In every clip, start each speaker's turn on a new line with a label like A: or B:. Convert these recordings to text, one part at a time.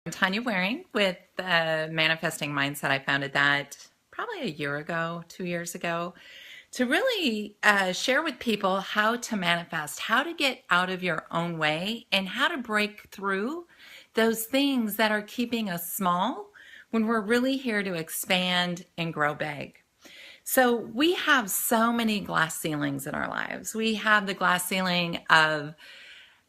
A: Tanya Waring with Manifesting Mindset. I founded that probably a year ago, 2 years ago, to really share with people how to manifest, how to get out of your own way, and how to break through those things that are keeping us small when we're really here to expand and grow big. So we have so many glass ceilings in our lives. We have the glass ceiling of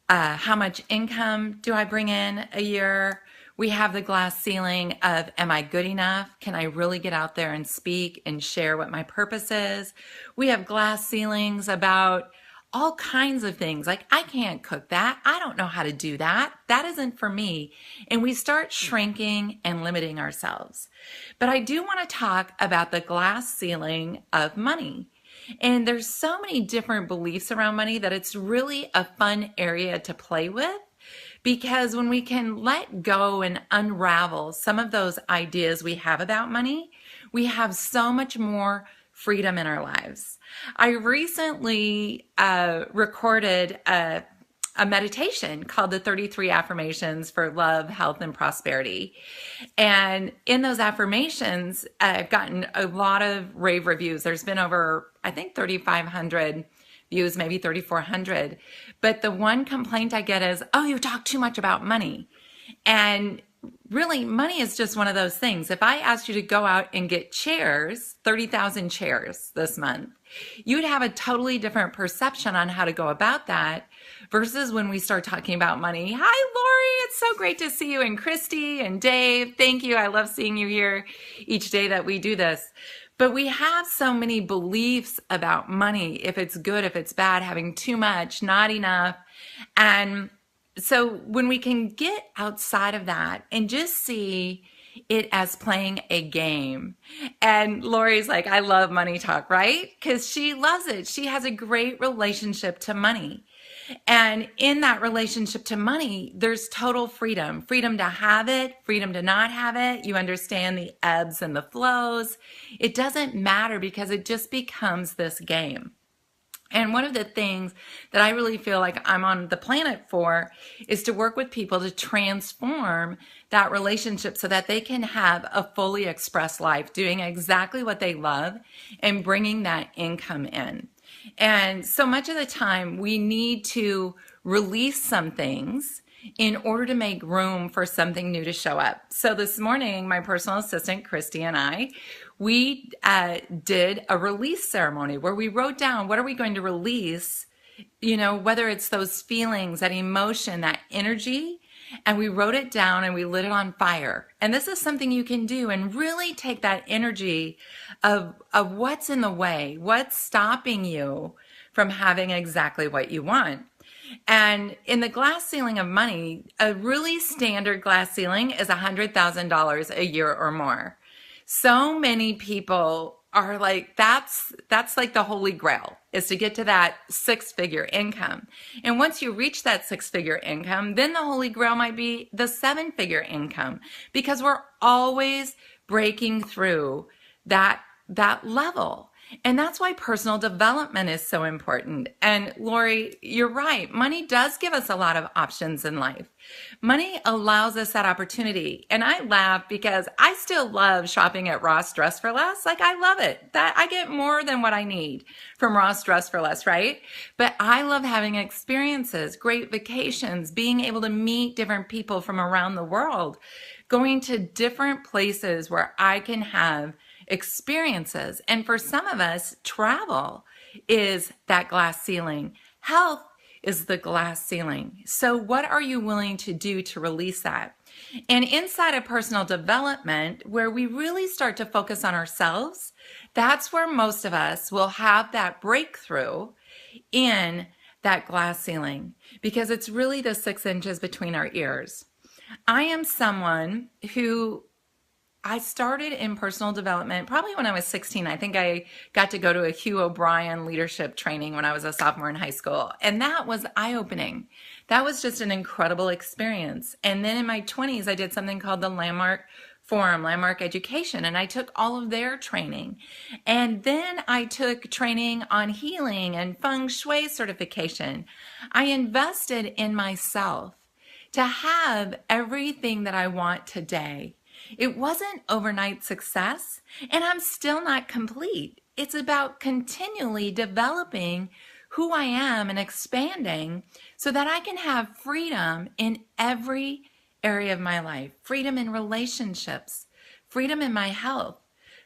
A: how much income do I bring in a year? We have the glass ceiling of, am I good enough? Can I really get out there and speak and share what my purpose is? We have glass ceilings about all kinds of things. Like, I can't cook that. I don't know how to do that. That isn't for me. And we start shrinking and limiting ourselves. But I do want to talk about the glass ceiling of money. And there's so many different beliefs around money that it's really a fun area to play with, because when we can let go and unravel some of those ideas we have about money, we have so much more freedom in our lives. I recently recorded a meditation called the 33 Affirmations for Love, Health, and Prosperity. And in those affirmations, I've gotten a lot of rave reviews. There's been over, I think, 3,500 views, maybe 3,400. But the one complaint I get is, oh, you talk too much about money. And really, money is just one of those things. If I asked you to go out and get chairs, 30,000 chairs this month, you'd have a totally different perception on how to go about that versus when we start talking about money. Hi, Lori. It's so great to see you. And Christy and Dave, thank you. I love seeing you here each day that we do this. But we have so many beliefs about money, if it's good, if it's bad, having too much, not enough. And so when we can get outside of that and just see it as playing a game. And Lori's like, I love money talk, right? Because she loves it. She has a great relationship to money. And in that relationship to money, there's total freedom. Freedom to have it, freedom to not have it. You understand the ebbs and the flows. It doesn't matter because it just becomes this game. And one of the things that I really feel like I'm on the planet for is to work with people to transform that relationship so that they can have a fully expressed life, doing exactly what they love and bringing that income in. And so much of the time we need to release some things in order to make room for something new to show up. So this morning, my personal assistant, Christy, and I, we did a release ceremony where we wrote down, what are we going to release? You know, whether it's those feelings, that emotion, that energy, and we wrote it down and we lit it on fire. And this is something you can do and really take that energy of what's in the way, what's stopping you from having exactly what you want. And in the glass ceiling of money, a really standard glass ceiling is $100,000 a year or more. So many people are like, that's like the holy grail, is to get to that six-figure income. And once you reach that six-figure income, then the holy grail might be the seven-figure income, because we're always breaking through that level. And that's why personal development is so important. And Lori, you're right. Money does give us a lot of options in life. Money allows us that opportunity. And I laugh because I still love shopping at Ross Dress for Less. Like, I love it. That I get more than what I need from Ross Dress for Less, right? But I love having experiences, great vacations, being able to meet different people from around the world, going to different places where I can have experiences. And for some of us, travel is that glass ceiling. Health is the glass ceiling. So what are you willing to do to release that? And inside of personal development, where we really start to focus on ourselves, that's where most of us will have that breakthrough in that glass ceiling, because it's really the 6 inches between our ears. I am someone who I started in personal development probably when I was 16. I think I got to go to a Hugh O'Brien leadership training when I was a sophomore in high school. And that was eye-opening. That was just an incredible experience. And then in my 20s, I did something called the Landmark Forum, Landmark Education, and I took all of their training. And then I took training on healing and feng shui certification. I invested in myself to have everything that I want today. It wasn't overnight success, and I'm still not complete. It's about continually developing who I am and expanding so that I can have freedom in every area of my life. Freedom in relationships, freedom in my health,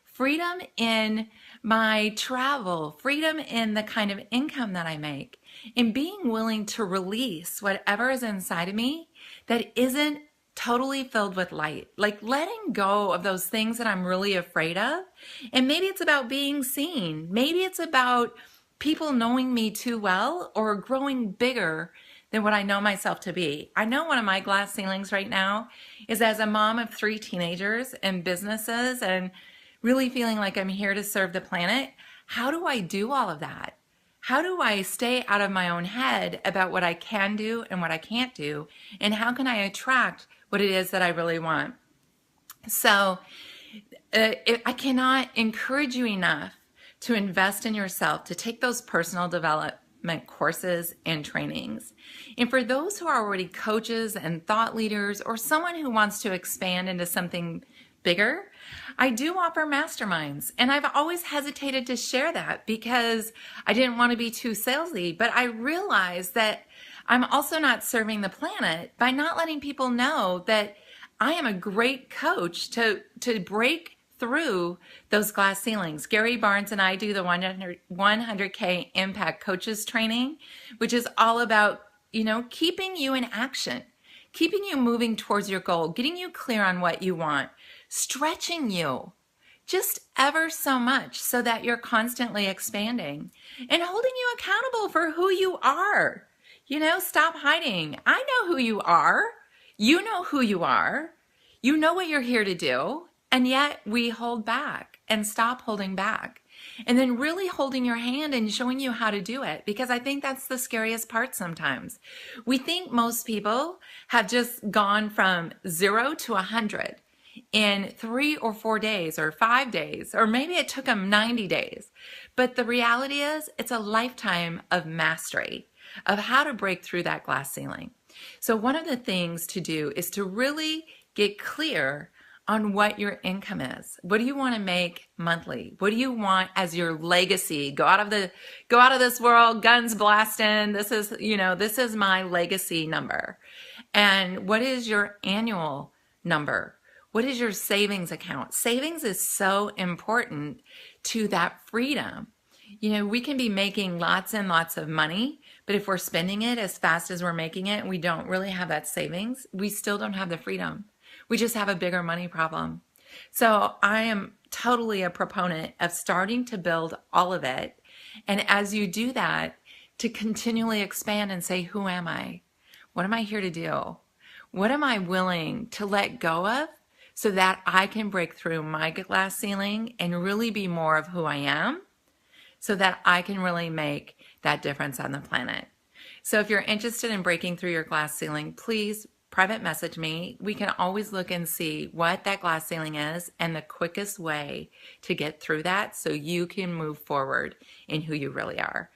A: freedom in my travel, freedom in the kind of income that I make, and being willing to release whatever is inside of me that isn't totally filled with light, like letting go of those things that I'm really afraid of. And maybe it's about being seen. Maybe it's about people knowing me too well or growing bigger than what I know myself to be. I know one of my glass ceilings right now is, as a mom of 3 teenagers and businesses and really feeling like I'm here to serve the planet, how do I do all of that? How do I stay out of my own head about what I can do and what I can't do? And how can I attract what it is that I really want? So I cannot encourage you enough to invest in yourself, to take those personal development courses and trainings. And for those who are already coaches and thought leaders, or someone who wants to expand into something bigger, I do offer masterminds. And I've always hesitated to share that because I didn't want to be too salesy, but I realized that I'm also not serving the planet by not letting people know that I am a great coach to break through those glass ceilings. Gary Barnes and I do the 100K Impact Coaches training, which is all about, keeping you in action, keeping you moving towards your goal, getting you clear on what you want, stretching you just ever so much so that you're constantly expanding and holding you accountable for who you are. Stop hiding. I know who you are. You know who you are. You know what you're here to do. And yet we hold back and stop holding back. And then really holding your hand and showing you how to do it, because I think that's the scariest part sometimes. We think most people have just gone from 0 to 100 in 3 or 4 days or 5 days, or maybe it took them 90 days. But the reality is it's a lifetime of mastery of how to break through that glass ceiling. So one of the things to do is to really get clear on what your income is. What do you want to make monthly? What do you want as your legacy? Go out of this world, guns blasting. This is my legacy number. And what is your annual number? What is your savings account? Savings is so important to that freedom. We can be making lots and lots of money, but if we're spending it as fast as we're making it and we don't really have that savings, we still don't have the freedom. We just have a bigger money problem. So I am totally a proponent of starting to build all of it. And as you do that, to continually expand and say, who am I? What am I here to do? What am I willing to let go of so that I can break through my glass ceiling and really be more of who I am, so that I can really make that difference on the planet? So if you're interested in breaking through your glass ceiling, please private message me. We can always look and see what that glass ceiling is and the quickest way to get through that so you can move forward in who you really are.